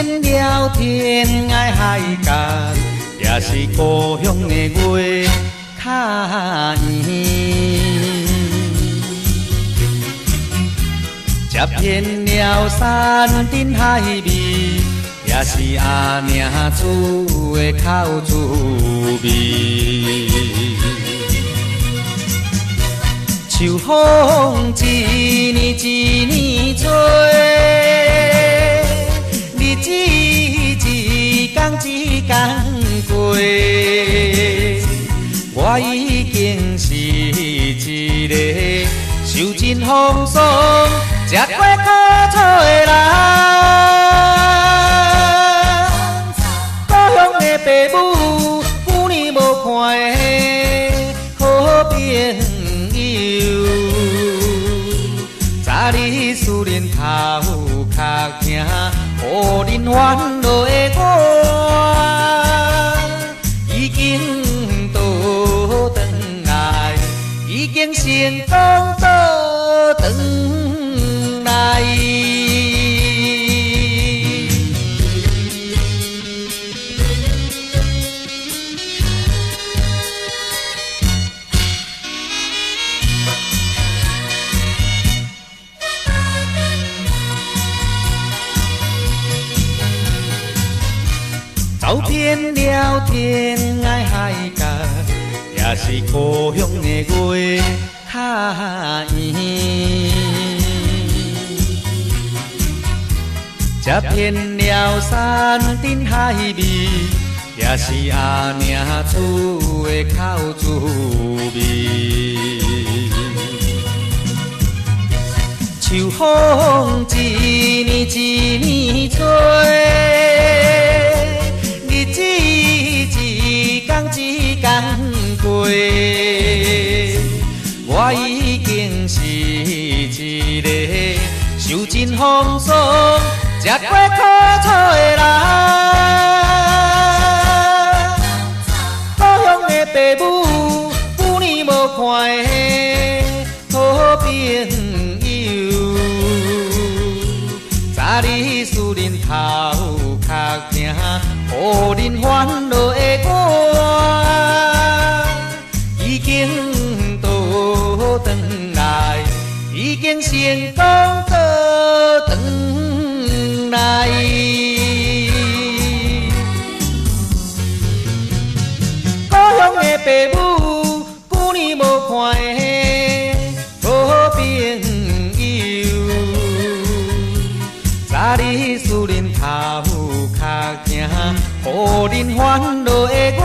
遍了天涯海角，也是故乡的月较圆。食遍了山珍海味，也是阿娘煮的口滋味。秋风一年一年吹，日子一天一天过，我已经是一个受尽风霜、吃过苦楚的人。故乡的爸母，久年无看的好朋友，早日思念头壳疼，互恁烦恼的我，已经倒转来，已经成功倒转来。走遍了天涯海角，也是故乡的月较圆。食遍了山珍海味，也是阿娘煮的口滋味。秋风一年一年吹，日子一天一天过，我已经是一个受尽风霜、吃过苦楚的人。故乡的爸母，久年无看的好朋友，早日思念头壳疼，互恁烦恼的我，已经倒转来，已经成功倒转来。故乡的爸母，久年无看的好朋友，早日思念头壳疼，互恁烦恼的我。